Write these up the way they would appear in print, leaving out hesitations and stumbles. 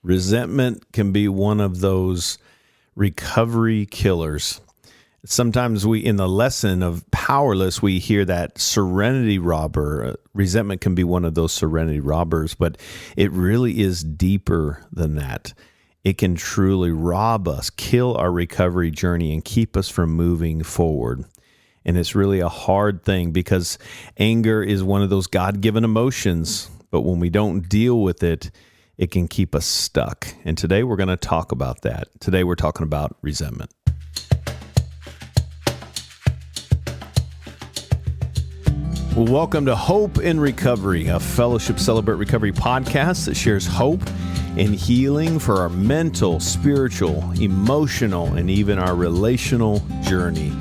Resentment can be one of those recovery killers. Sometimes in the lesson of powerless, we hear that serenity robber. Resentment can be one of those serenity robbers, but it really is deeper than that. It can truly rob us, kill our recovery journey, and keep us from moving forward. And it's really a hard thing because anger is one of those God-given emotions, but when we don't deal with it, it can keep us stuck. And today we're going to talk about that. Today we're talking about resentment. Well, welcome to Hope in Recovery, a Fellowship Celebrate Recovery podcast that shares hope and healing for our mental, spiritual, emotional, and even our relational journey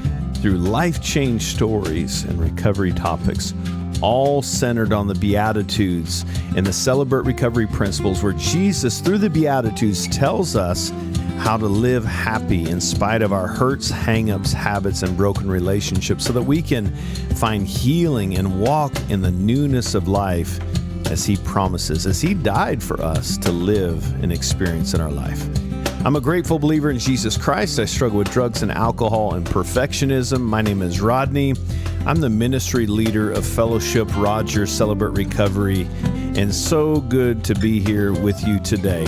through life change stories and recovery topics, all centered on the Beatitudes and the Celebrate Recovery principles, where Jesus, through the Beatitudes, tells us how to live happy in spite of our hurts, hang-ups, habits, and broken relationships so that we can find healing and walk in the newness of life as He promises, as He died for us to live and experience in our life. I'm a grateful believer in Jesus Christ. I struggle with drugs and alcohol and perfectionism. My name is Rodney. I'm the ministry leader of Fellowship Rogers Celebrate Recovery, and so good to be here with you today.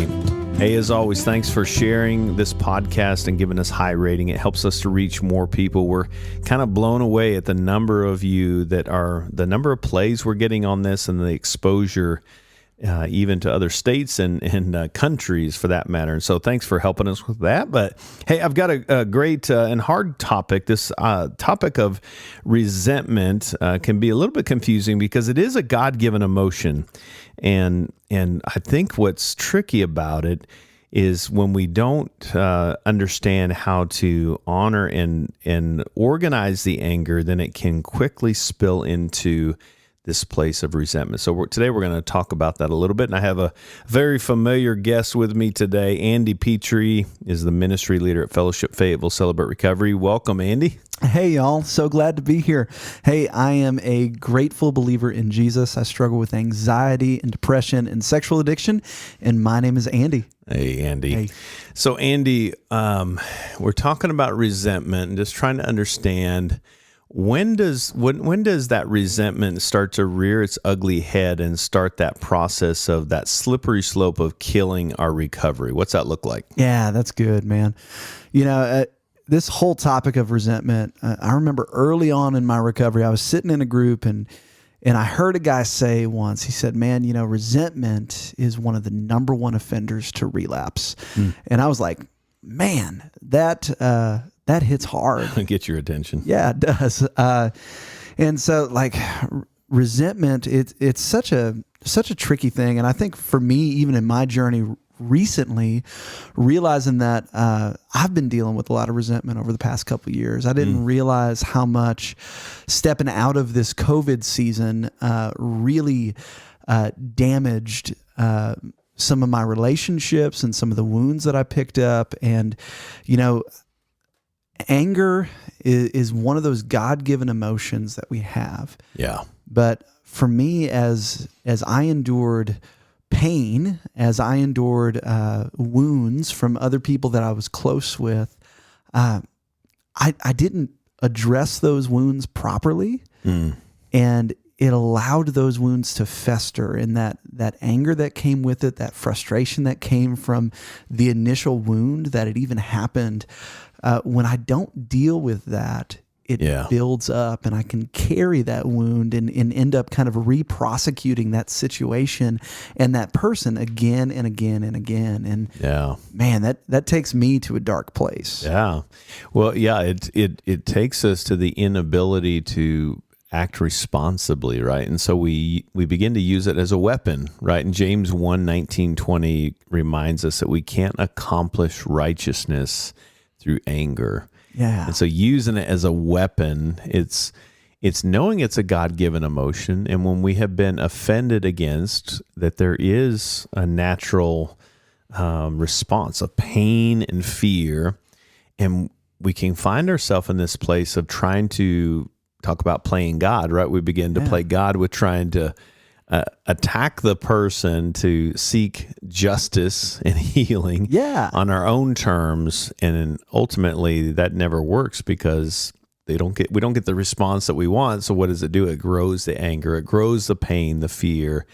Hey, as always, thanks for sharing this podcast and giving us high rating. It helps us to reach more people. We're kind of blown away at the number of you the number of plays we're getting on this and the exposure even to other states and countries for that matter. And so thanks for helping us with that. But hey, I've got a great and hard topic. This topic of resentment can be a little bit confusing because it is a God-given emotion. And I think what's tricky about it is when we don't understand how to honor and organize the anger, then it can quickly spill into this place of resentment. So today we're going to talk about that a little bit. And I have a very familiar guest with me today. Andy Petrie is the ministry leader at Fellowship Fayetteville Celebrate Recovery. Welcome, Andy. Hey, y'all. So glad to be here. Hey, I am a grateful believer in Jesus. I struggle with anxiety and depression and sexual addiction. And my name is Andy. Hey, Andy. Hey. So, Andy, we're talking about resentment and just trying to understand when does that resentment start to rear its ugly head and start that process of that slippery slope of killing our recovery? What's that look like? Yeah, that's good, man. You know, this whole topic of resentment, I remember early on in my recovery, I was sitting in a group and I heard a guy say once, he said, man, you know, resentment is one of the number one offenders to relapse. And I was like, man, that hits hard. Get your attention. Yeah, it does. And so like resentment, it's such a tricky thing. And I think for me, even in my journey recently, realizing that I've been dealing with a lot of resentment over the past couple of years. I didn't realize how much stepping out of this COVID season really damaged some of my relationships and some of the wounds that I picked up. And, you know, anger is one of those God-given emotions that we have. Yeah. But for me, as I endured pain, as I endured wounds from other people that I was close with, I didn't address those wounds properly. And it allowed those wounds to fester, and that anger that came with it, that frustration that came from the initial wound that it even happened. When I don't deal with that, it builds up, and I can carry that wound and end up kind of re-prosecuting that situation and that person again and again and again. And man, that takes me to a dark place. Yeah. Well, yeah, it takes us to the inability to act responsibly, right? And so we begin to use it as a weapon, right? And James 1:19-20 reminds us that we can't accomplish righteousness through anger. Yeah. And so using it as a weapon, it's knowing it's a God-given emotion. And when we have been offended against, that there is a natural response of pain and fear. And we can find ourselves in this place of trying to talk about playing God, right? We begin to play God with trying to attack the person to seek justice and healing on our own terms, and ultimately that never works because we don't get the response that we want. So what does it do? It grows the anger, it grows the pain, the fear,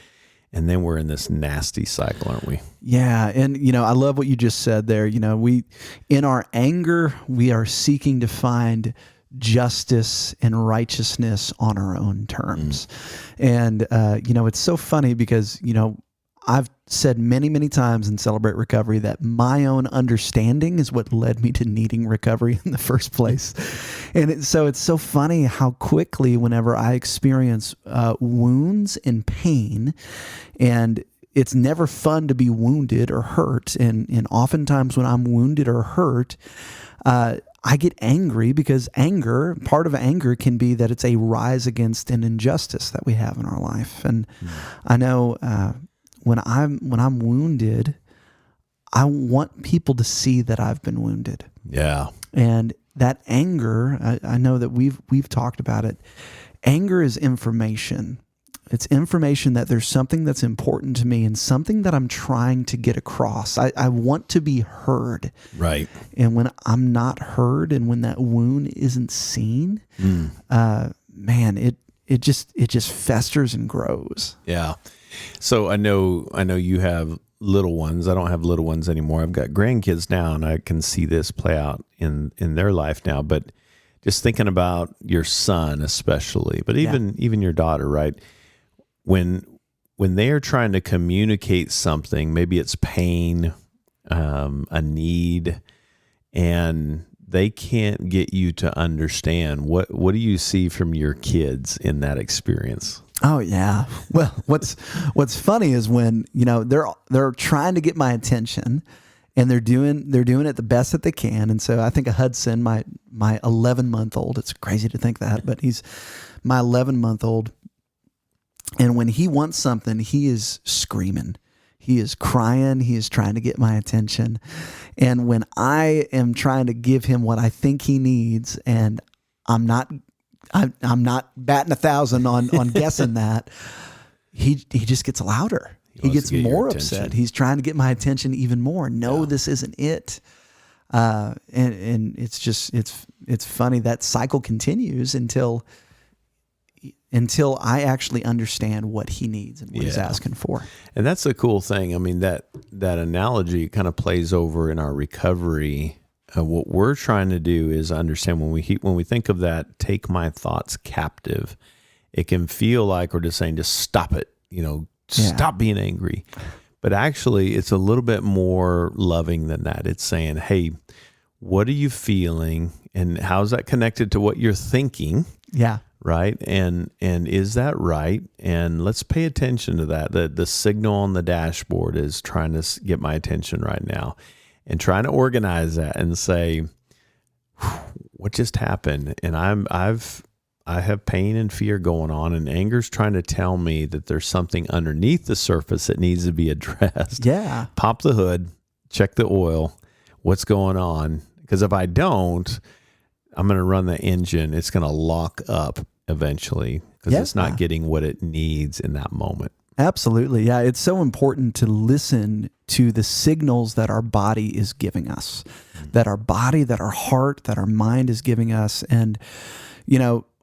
and then we're in this nasty cycle, aren't we? Yeah. And, I love what you just said there. In our anger, we are seeking to find justice and righteousness on our own terms. And, it's so funny because, I've said many, many times in Celebrate Recovery that my own understanding is what led me to needing recovery in the first place. And so it's so funny how quickly, whenever I experience wounds and pain, and it's never fun to be wounded or hurt. And oftentimes when I'm wounded or hurt, I get angry because part of anger can be that it's a rise against an injustice that we have in our life. And I know when I'm wounded, I want people to see that I've been wounded. Yeah. And that anger, I know that we've talked about it. Anger is information. It's information that there's something that's important to me and something that I'm trying to get across. I want to be heard. Right. And when I'm not heard and when that wound isn't seen, man, it just festers and grows. Yeah. So I know you have little ones. I don't have little ones anymore. I've got grandkids now, and I can see this play out in their life now. But just thinking about your son especially, but even your daughter, right? When they are trying to communicate something, maybe it's pain, a need, and they can't get you to understand, what do you see from your kids in that experience? Oh yeah. Well, what's funny is when, they're trying to get my attention and they're doing it the best that they can. And so I think of Hudson, my 11-month-old, it's crazy to think that, but he's my 11-month-old. And when he wants something, he is screaming. He is crying. He is trying to get my attention. And when I am trying to give him what I think he needs, and I'm not batting 1,000 on guessing that, he just gets louder. He gets more upset. He's trying to get my attention even more. No, this isn't it. And it's funny that cycle continues until I actually understand what he needs and what he's asking for. And that's a cool thing. I mean, that analogy kind of plays over in our recovery. What we're trying to do is understand when we think of that, take my thoughts captive, it can feel like we're just saying, just stop it, stop being angry. But actually, it's a little bit more loving than that. It's saying, hey, what are you feeling? And how's that connected to what you're thinking? Yeah. Right. And is that right? And let's pay attention to that. The signal on the dashboard is trying to get my attention right now, and trying to organize that and say, what just happened? And I have pain and fear going on, and anger's trying to tell me that there's something underneath the surface that needs to be addressed. Yeah. Pop the hood, check the oil, what's going on? Because if I don't, I'm going to run the engine. It's going to lock up eventually because it's not getting what it needs in that moment. Absolutely. Yeah. It's so important to listen to the signals that our body is giving us, that our body, that our heart, that our mind is giving us. And,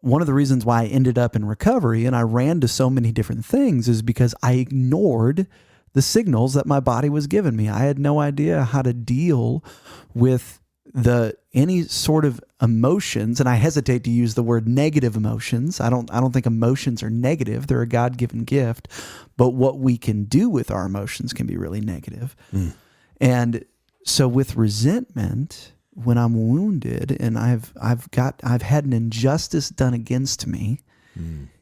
one of the reasons why I ended up in recovery and I ran to so many different things is because I ignored the signals that my body was giving me. I had no idea how to deal with any sort of emotions, and I hesitate to use the word negative emotions. I don't think emotions are negative. They're a God-given gift, but what we can do with our emotions can be really negative. And so with resentment, when I'm wounded and I've had an injustice done against me,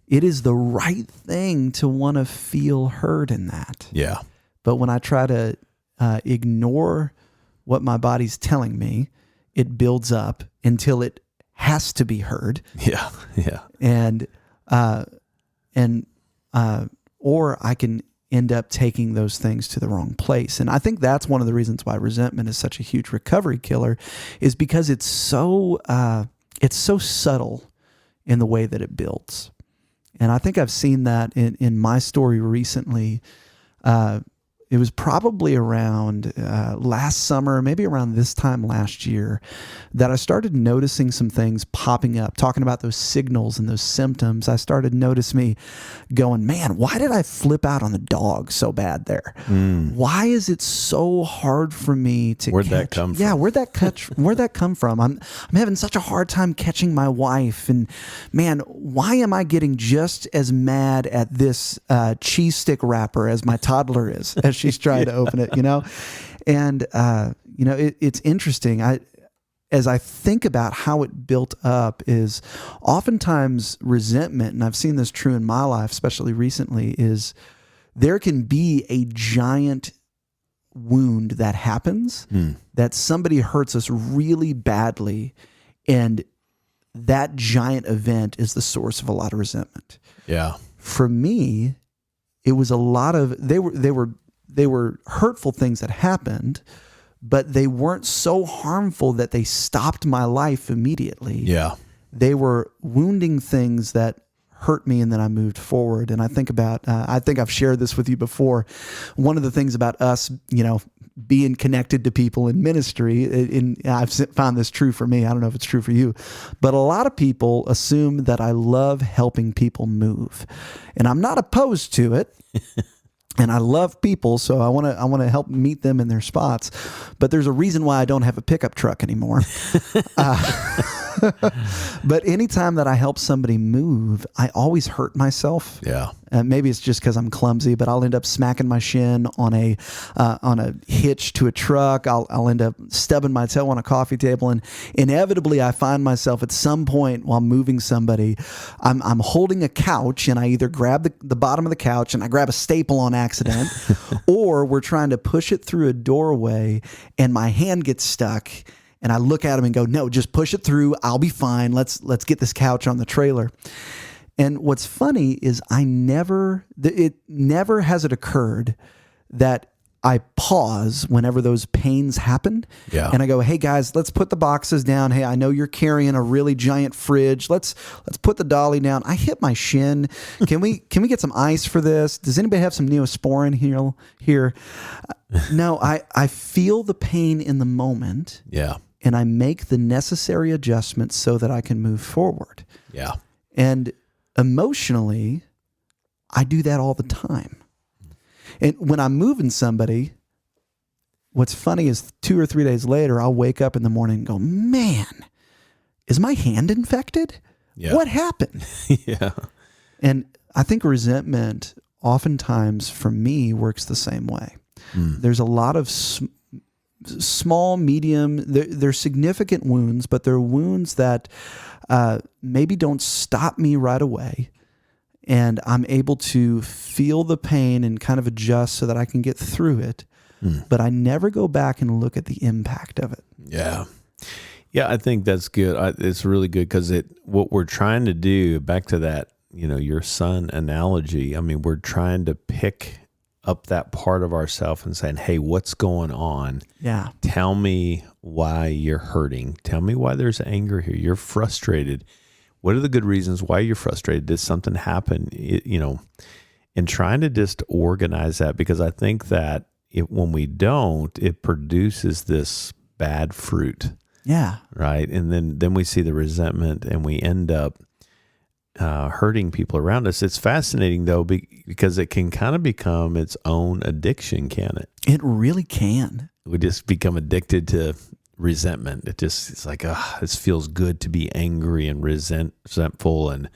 it is the right thing to want to feel heard in that. Yeah. But when I try to ignore what my body's telling me, it builds up until it has to be heard. Yeah. Yeah. Or I can end up taking those things to the wrong place. And I think that's one of the reasons why resentment is such a huge recovery killer, is because it's so subtle in the way that it builds. And I think I've seen that in my story recently. It was probably around last summer, maybe around this time last year, that I started noticing some things popping up, talking about those signals and those symptoms. I started noticing me going, man, why did I flip out on the dog so bad there? Why is it so hard for me to Where'd catch? that come from? Yeah, where'd that come from? I'm having such a hard time catching my wife. And man, why am I getting just as mad at this cheese stick wrapper as my toddler is as she's trying to open it, And, it's interesting. As I think about how it built up is oftentimes resentment, and I've seen this true in my life, especially recently, is there can be a giant wound that happens, that somebody hurts us really badly, and that giant event is the source of a lot of resentment. Yeah. For me, it was a lot of, they were hurtful things that happened, but they weren't so harmful that they stopped my life immediately. Yeah. They were wounding things that hurt me, and then I moved forward. And I think about, I think I've shared this with you before. One of the things about us, being connected to people in ministry, I've found this true for me. I don't know if it's true for you, but a lot of people assume that I love helping people move, and I'm not opposed to it. And I love people, so I want to help meet them in their spots. But there's a reason why I don't have a pickup truck anymore. But anytime that I help somebody move, I always hurt myself. Yeah. Maybe it's just because I'm clumsy, but I'll end up smacking my shin on a hitch to a truck. I'll end up stubbing my toe on a coffee table, and inevitably I find myself at some point while moving somebody, I'm holding a couch, and I either grab the bottom of the couch and I grab a staple on accident, or we're trying to push it through a doorway and my hand gets stuck. And I look at him and go, no, just push it through. I'll be fine. Let's get this couch on the trailer. And what's funny is it never has it occurred that I pause whenever those pains happen. Yeah. And I go, hey guys, let's put the boxes down. Hey, I know you're carrying a really giant fridge. Let's put the dolly down. I hit my shin. Can we get some ice for this? Does anybody have some Neosporin here? No, I feel the pain in the moment. Yeah. And I make the necessary adjustments so that I can move forward. Yeah. And emotionally, I do that all the time. And when I'm moving somebody, what's funny is 2 or 3 days later, I'll wake up in the morning and go, man, is my hand infected? Yeah. What happened? Yeah. And I think resentment oftentimes for me works the same way. There's a lot of small, medium, they're significant wounds, but they're wounds that maybe don't stop me right away. And I'm able to feel the pain and kind of adjust so that I can get through it. But I never go back and look at the impact of it. Yeah. Yeah, I think that's good. It's really good because what we're trying to do, back to that, your son analogy, I mean, we're trying to pick up that part of ourselves and saying, hey, what's going on? Yeah. Tell me why you're hurting. Tell me why there's anger here. You're frustrated. What are the good reasons why you're frustrated? Did something happen? And trying to just organize that, because I think that when we don't, it produces this bad fruit. Yeah. Right. And then we see the resentment, and we end up hurting people around us. It's fascinating though, because it can kind of become its own addiction, can it? It really can. We just become addicted to resentment. It's like, this feels good to be angry and resentful, and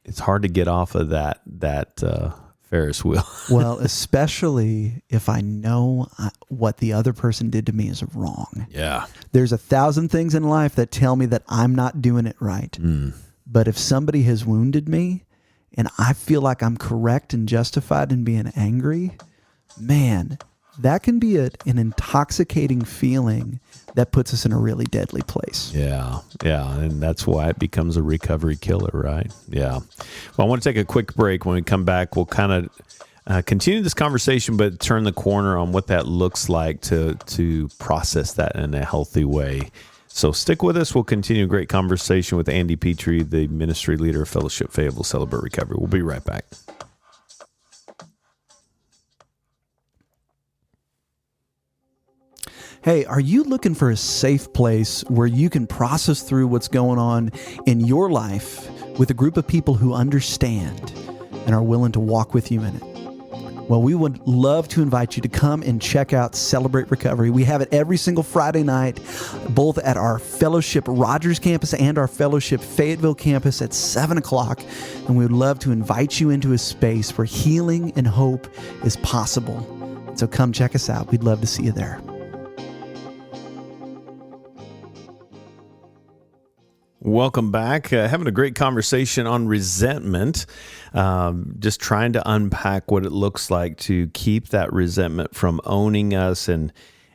it's hard to get off of that Ferris wheel. Well, especially if I know what the other person did to me is wrong. Yeah. There's 1,000 things in life that tell me that I'm not doing it right. But if somebody has wounded me and I feel like I'm correct and justified in being angry, man, that can be an intoxicating feeling that puts us in a really deadly place. Yeah. Yeah. And that's why it becomes a recovery killer, right? Yeah. Well, I want to take a quick break. When we come back, we'll kind of continue this conversation, but turn the corner on what that looks like to process that in a healthy way. So stick with us. We'll continue a great conversation with Andy Petrie, the ministry leader of Fellowship Fayetteville Celebrate Recovery. We'll be right back. Hey, are you looking for a safe place where you can process through what's going on in your life with a group of people who understand and are willing to walk with you in it? Well, we would love to invite you to come and check out Celebrate Recovery. We have it every single Friday night, both at our Fellowship Rogers campus and our Fellowship Fayetteville campus at 7 o'clock. And we would love to invite you into a space where healing and hope is possible. So come check us out. We'd love to see you there. Welcome back. Having a great conversation on resentment. Just trying to unpack what it looks like to keep that resentment from owning us and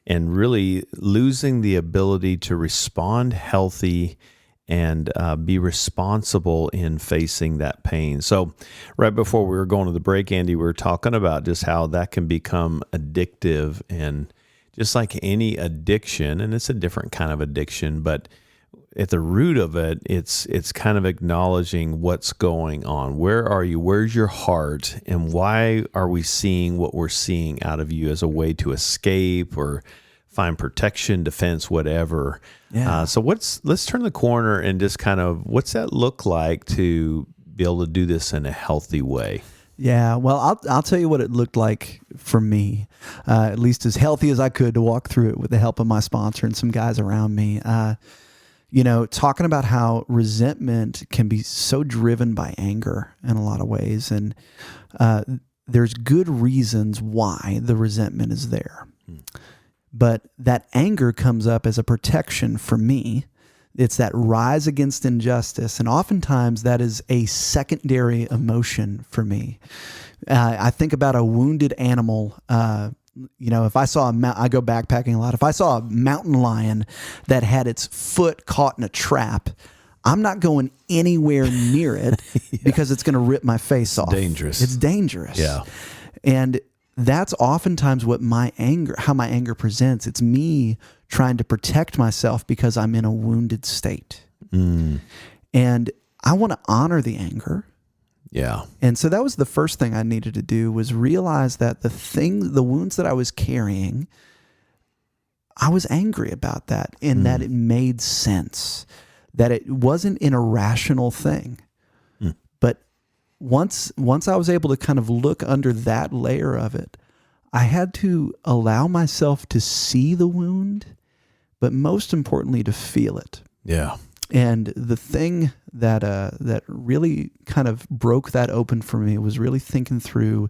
really losing the ability to respond healthy and be responsible in facing that pain. So right before we were going to the break, Andy, we were talking about just how that can become addictive, and just like any addiction, and it's a different kind of addiction, but at the root of it, it's kind of acknowledging what's going on. Where are you? Where's your heart? And why are we seeing what we're seeing out of you as a way to escape or find protection, defense, whatever? Yeah. So let's turn the corner and just kind of, what's that look like to be able to do this in a healthy way? Yeah, well, I'll tell you what it looked like for me, at least as healthy as I could, to walk through it with the help of my sponsor and some guys around me. Talking about how resentment can be so driven by anger in a lot of ways. And there's good reasons why the resentment is there. But that anger comes up as a protection for me. It's that rise against injustice. And oftentimes that is a secondary emotion for me. I think about a wounded animal. If I saw I go backpacking a lot. If I saw a mountain lion that had its foot caught in a trap, I'm not going anywhere near it because it's going to rip my face off. Dangerous. It's dangerous. Yeah. And that's oftentimes how my anger presents. It's me trying to protect myself because I'm in a wounded state. And I want to honor the anger. Yeah. And so that was the first thing I needed to do, was realize that the wounds that I was carrying, I was angry about that, and that it made sense, that it wasn't an irrational thing. But once I was able to kind of look under that layer of it, I had to allow myself to see the wound, but most importantly, to feel it. Yeah. And the thing that really kind of broke that open for me was really thinking through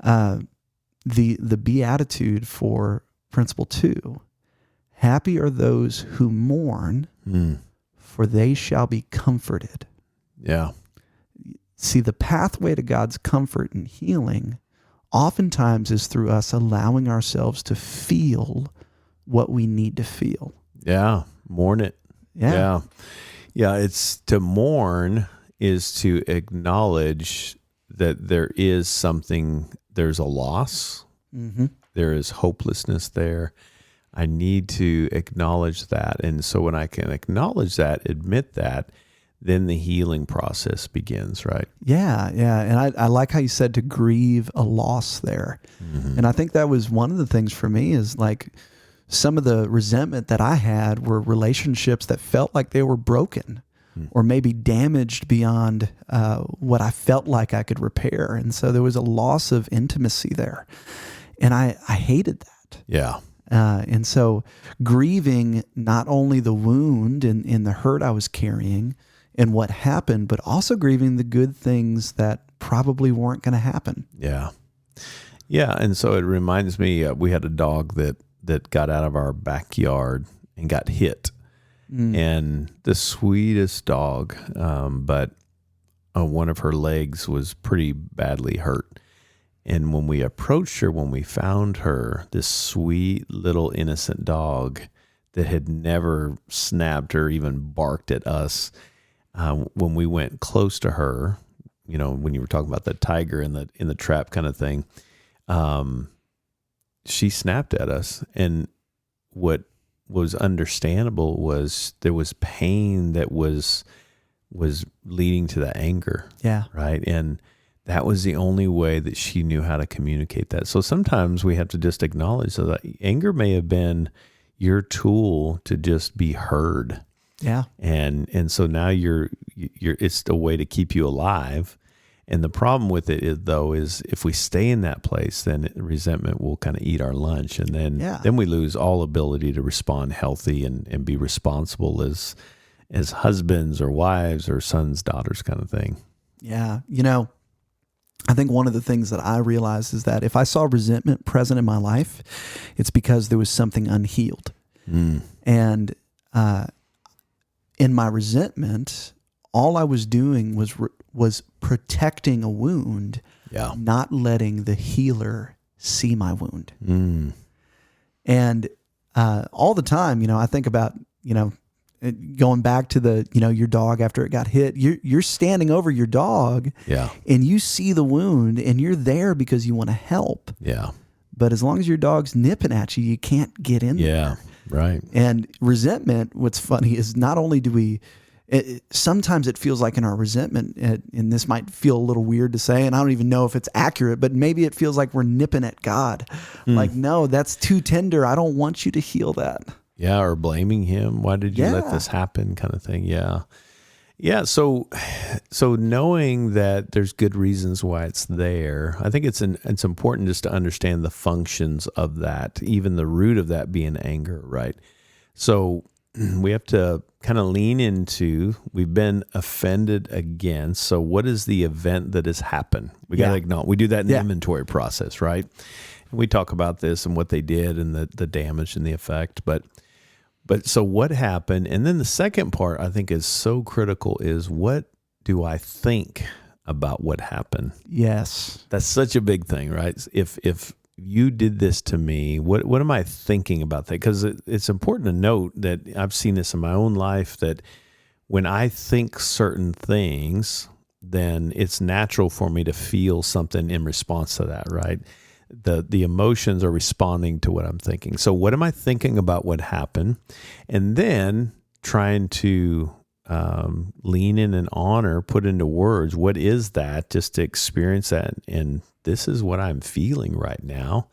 the beatitude for principle 2. Happy are those who mourn, for they shall be comforted. Yeah. See, the pathway to God's comfort and healing oftentimes is through us allowing ourselves to feel what we need to feel. Yeah. Mourn it. Yeah. Yeah. It's to mourn is to acknowledge that there is something, there's a loss. There is hopelessness there. I need to acknowledge that. And so when I can acknowledge that, admit that, then the healing process begins, right? Yeah. And I like how you said to grieve a loss there. And I think that was one of the things for me, is like, some of the resentment that I had were relationships that felt like they were broken or maybe damaged beyond what I felt like I could repair. And so there was a loss of intimacy there. And I hated that. Yeah. And so grieving not only the wound and the hurt I was carrying and what happened, but also grieving the good things that probably weren't going to happen. Yeah. Yeah. And so it reminds me, we had a dog that got out of our backyard and got hit. And the sweetest dog, but one of her legs was pretty badly hurt. And when we approached her, when we found her, this sweet little innocent dog that had never snapped or even barked at us, when we went close to her, when you were talking about the tiger in the trap kind of thing, she snapped at us. And what was understandable was there was pain that was leading to the anger. Yeah. Right. And that was the only way that she knew how to communicate that. So sometimes we have to just acknowledge that anger may have been your tool to just be heard. Yeah. And so now you're it's a way to keep you alive. And the problem with it is if we stay in that place, then resentment will kind of eat our lunch. And then we lose all ability to respond healthy and be responsible as husbands or wives or sons, daughters kind of thing. Yeah. I think one of the things that I realized is that if I saw resentment present in my life, it's because there was something unhealed. And in my resentment, all I was doing was protecting a wound, not letting the healer see my wound. And all the time, I think about, going back to the, your dog after it got hit, you're standing over your dog and you see the wound and you're there because you want to help. Yeah. But as long as your dog's nipping at you, you can't get in there. Yeah. Right. And resentment, what's funny is not only do we, sometimes it feels like in our resentment, and this might feel a little weird to say, and I don't even know if it's accurate, but maybe it feels like we're nipping at God. Like, no, that's too tender. I don't want you to heal that. Yeah, or blaming him. Why did you let this happen kind of thing? Yeah. Yeah, so knowing that there's good reasons why it's there, I think it's important just to understand the functions of that, even the root of that being anger, right? So we have to kind of lean into, we've been offended against, so what is the event that has happened? We got to acknowledge, we do that in the inventory process, right? And we talk about this and what they did and the damage and the effect, but so what happened? And then the second part I think is so critical is, what do I think about what happened? Yes. That's such a big thing, right? If you did this to me, what am I thinking about that? Because it's important to note that I've seen this in my own life, that when I think certain things, then it's natural for me to feel something in response to that, right? The emotions are responding to what I'm thinking. So what am I thinking about what happened? And then trying to lean in and honor, put into words, what is that? Just to experience that. And this is what I'm feeling right now.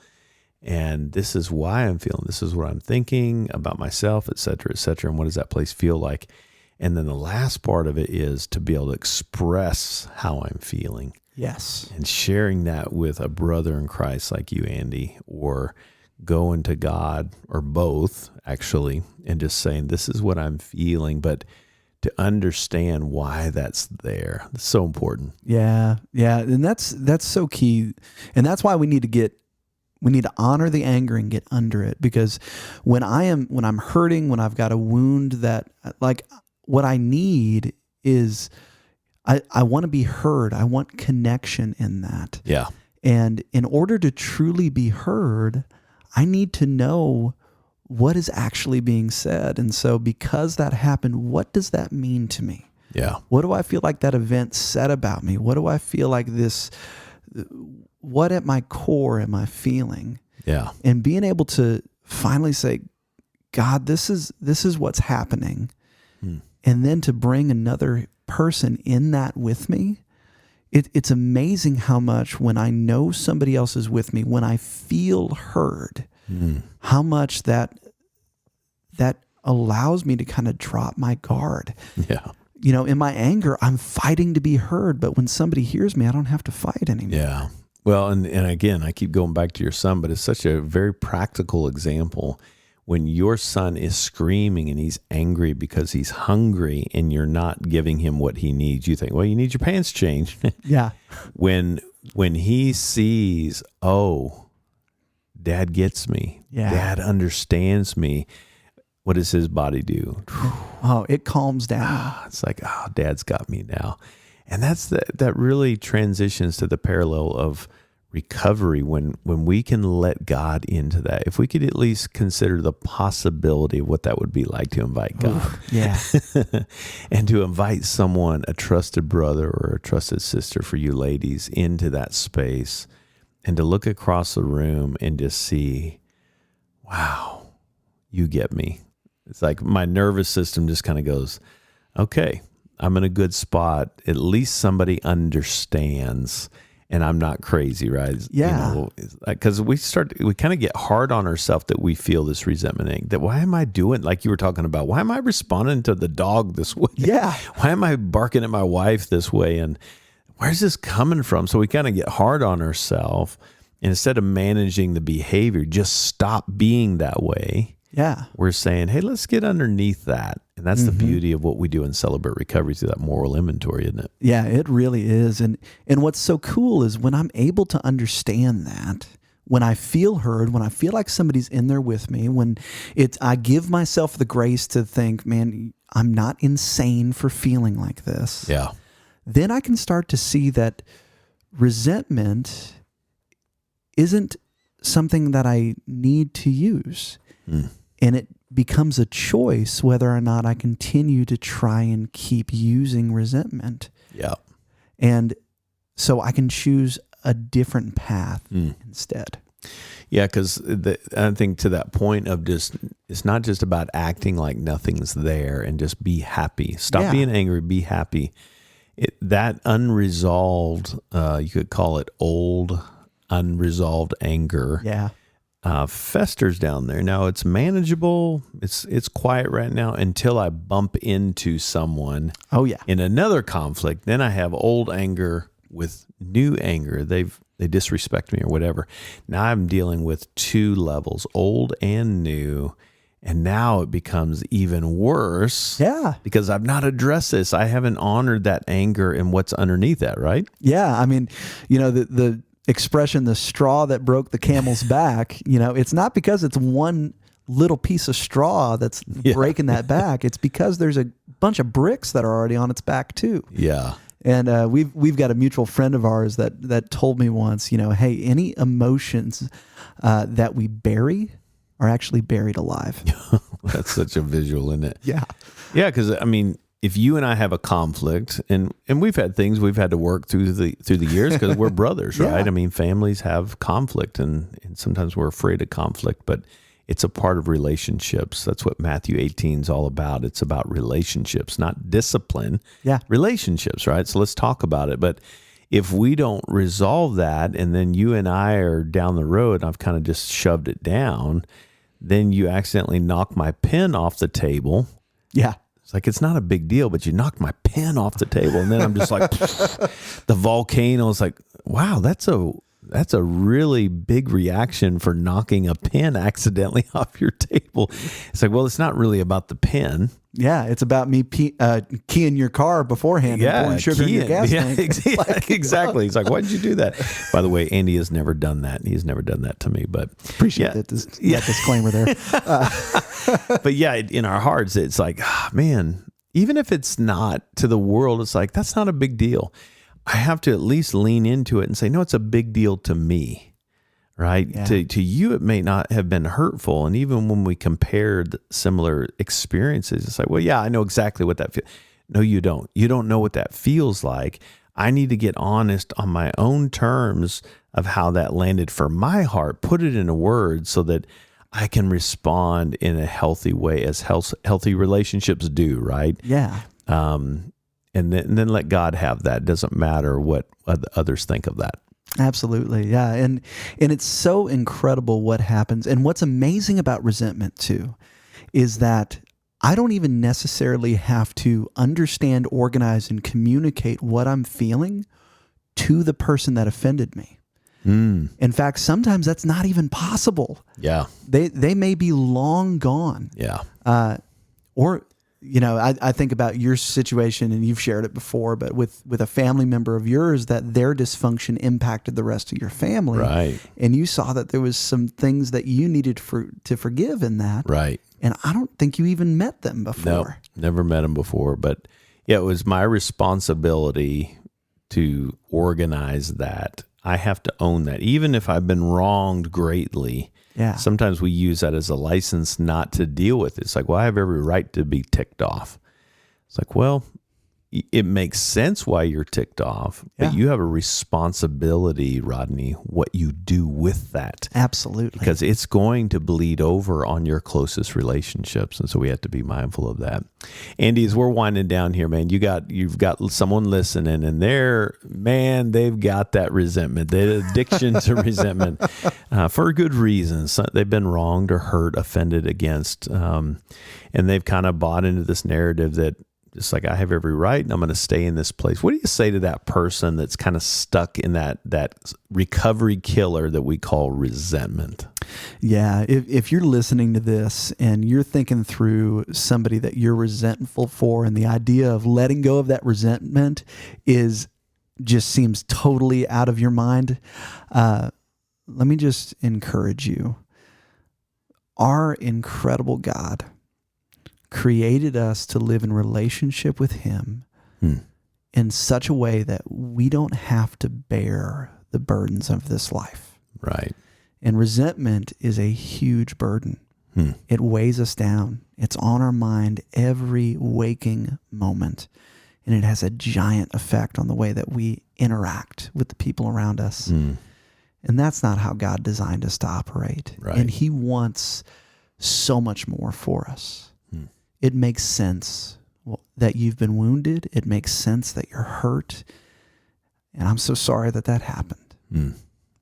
And this is why I'm feeling. This is what I'm thinking about myself, et cetera, et cetera. And what does that place feel like? And then the last part of it is to be able to express how I'm feeling. Yes. And sharing that with a brother in Christ like you, Andy, or going to God, or both actually, and just saying, this is what I'm feeling, but to understand why that's there. It's so important. Yeah. Yeah. And that's so key. And that's why we need to honor the anger and get under it. Because when I'm hurting, when I've got a wound, that, like, what I need is, I want to be heard. I want connection in that. Yeah. And in order to truly be heard, I need to know what is actually being said. And so because that happened, what does that mean to me? Yeah. What do I feel like that event said about me? What do I feel like what at my core am I feeling? Yeah. And being able to finally say, God, this is what's happening. And then to bring another person in that with me, it's amazing how much, when I know somebody else is with me, when I feel heard, how much that allows me to kind of drop my guard. Yeah. In my anger, I'm fighting to be heard, but when somebody hears me, I don't have to fight anymore. Yeah. Well, and again, I keep going back to your son, but it's such a very practical example. When your son is screaming and he's angry because he's hungry and you're not giving him what he needs, you think, well, you need your pants changed. Yeah. When he sees, oh, Dad gets me. Yeah. Dad understands me. What does his body do? Oh, it calms down. It's like, oh, Dad's got me now. And that really transitions to the parallel of recovery, when we can let God into that. If we could at least consider the possibility of what that would be like to invite God. Yeah. And to invite someone, a trusted brother or a trusted sister for you ladies, into that space, and to look across the room and just see, wow, you get me. It's like my nervous system just kind of goes, okay, I'm in a good spot. At least somebody understands and I'm not crazy, right? Yeah. Because we kind of get hard on ourselves that we feel this resentment. That why am I doing, like you were talking about, why am I responding to the dog this way? Yeah. Why am I barking at my wife this way? And where's this coming from? So we kind of get hard on ourselves. And instead of managing the behavior, just stop being that way. Yeah. We're saying, hey, let's get underneath that. And that's the beauty of what we do in Celebrate Recovery through that moral inventory, isn't it? Yeah, it really is. And what's so cool is when I'm able to understand that, when I feel heard, when I feel like somebody's in there with me, when I give myself the grace to think, man, I'm not insane for feeling like this. Yeah. Then I can start to see that resentment isn't something that I need to use. And it becomes a choice whether or not I continue to try and keep using resentment. Yeah. And so I can choose a different path instead. Yeah, because I think to that point of just, it's not just about acting like nothing's there and just be happy. Stop being angry, be happy. That unresolved, you could call it old, unresolved anger. Yeah. Festers down there. Now it's manageable. It's quiet right now until I bump into someone. Oh yeah. In another conflict. Then I have old anger with new anger. They disrespect me or whatever. Now I'm dealing with two levels, old and new. And now it becomes even worse. Yeah. Because I've not addressed this. I haven't honored that anger and what's underneath that, right? Yeah. I mean, the expression, the straw that broke the camel's back, it's not because it's one little piece of straw that's breaking that back. It's because there's a bunch of bricks that are already on its back too. Yeah. And we've got a mutual friend of ours that told me once, hey, any emotions that we bury are actually buried alive. That's such a visual, isn't it? Yeah. Yeah, because I mean, if you and I have a conflict, and we've had things we've had to work through the years because we're brothers, right? I mean, families have conflict, and sometimes we're afraid of conflict, but it's a part of relationships. That's what Matthew 18 is all about. It's about relationships, not discipline. Yeah. Relationships, right? So let's talk about it. But if we don't resolve that, and then you and I are down the road, and I've kind of just shoved it down, then you accidentally knock my pen off the table. Yeah. It's like, it's not a big deal, but you knocked my pen off the table. And then I'm just like, the volcano is like, wow, that's a really big reaction for knocking a pen accidentally off your table. It's like, well, it's not really about the pen. Yeah, it's about me keying your car beforehand and pouring sugar in your gas tank. Exactly. He's like, why did you do that? By the way, Andy has never done that. He's never done that to me, but appreciate that disclaimer there. But yeah, in our hearts, it's like, man, even if it's not to the world, it's like, that's not a big deal. I have to at least lean into it and say, no, it's a big deal to me. Right? Yeah. To you, it may not have been hurtful. And even when we compared similar experiences, it's like, well, yeah, I know exactly what that feels. No, you don't. You don't know what that feels like. I need to get honest on my own terms of how that landed for my heart, put it into words so that I can respond in a healthy way, as healthy relationships do, right? Yeah. And then let God have that. It doesn't matter what others think of that. Absolutely. Yeah. And it's so incredible what happens. And what's amazing about resentment too, is that I don't even necessarily have to understand, organize, and communicate what I'm feeling to the person that offended me. In fact, sometimes that's not even possible. Yeah. They may be long gone. Yeah. Or I think about your situation, and you've shared it before, but with a family member of yours, that their dysfunction impacted the rest of your family. Right. And you saw that there was some things that you needed to forgive in that. Right. And I don't think you even met them before. No, never met them before. But yeah, it was my responsibility to organize that. I have to own that. Even if I've been wronged greatly, sometimes we use that as a license not to deal with it. It's like, well, I have every right to be ticked off. It's like, well, it makes sense why you're ticked off, but you have a responsibility, Rodney, what you do with that. Absolutely. Because it's going to bleed over on your closest relationships. And so we have to be mindful of that. Andy, as we're winding down here, man, you've got someone listening, and they've got that resentment, the addiction to resentment for good reasons. They've been wronged or hurt, offended against, and they've kind of bought into this narrative that it's like, I have every right and I'm going to stay in this place. What do you say to that person that's kind of stuck in that recovery killer that we call resentment? Yeah. If you're listening to this and you're thinking through somebody that you're resentful for, and the idea of letting go of that resentment just seems totally out of your mind, let me just encourage you. Our incredible God created us to live in relationship with Him in such a way that we don't have to bear the burdens of this life. Right. And resentment is a huge burden. It weighs us down. It's on our mind every waking moment. And it has a giant effect on the way that we interact with the people around us. And that's not how God designed us to operate. Right. And He wants so much more for us. It makes sense that you've been wounded. It makes sense that you're hurt. And I'm so sorry that happened.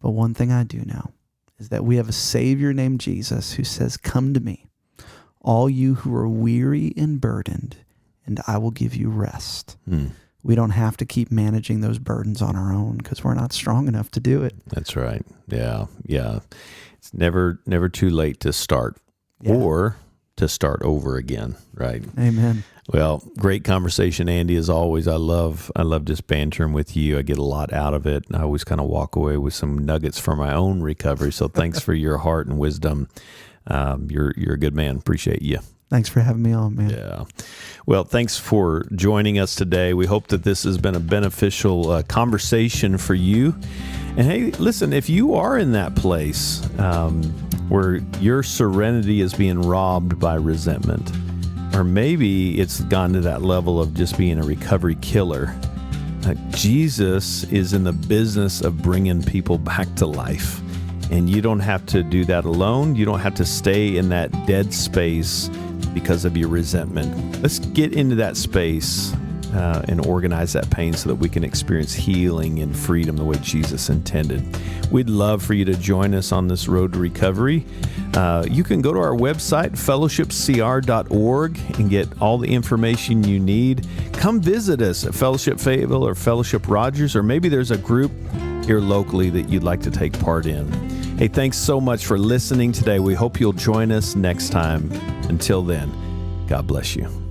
But one thing I do know is that we have a Savior named Jesus who says, "Come to me, all you who are weary and burdened, and I will give you rest." We don't have to keep managing those burdens on our own because we're not strong enough to do it. That's right. Yeah. It's never too late to start or to start over again, right? Amen. Well, great conversation, Andy, as always. I love just bantering with you. I get a lot out of it. I always kind of walk away with some nuggets for my own recovery. So thanks for your heart and wisdom. You're a good man. Appreciate you. Thanks for having me on, man. Yeah. Well, thanks for joining us today. We hope that this has been a beneficial conversation for you. And hey, listen, if you are in that place where your serenity is being robbed by resentment, or maybe it's gone to that level of just being a recovery killer, Jesus is in the business of bringing people back to life. And you don't have to do that alone. You don't have to stay in that dead space because of your resentment. Let's get into that space and organize that pain so that we can experience healing and freedom the way Jesus intended. We'd love for you to join us on this road to recovery. You can go to our website, fellowshipcr.org, and get all the information you need. Come visit us at Fellowship Fayetteville or Fellowship Rogers, or maybe there's a group here locally that you'd like to take part in. Hey, thanks so much for listening today. We hope you'll join us next time. Until then, God bless you.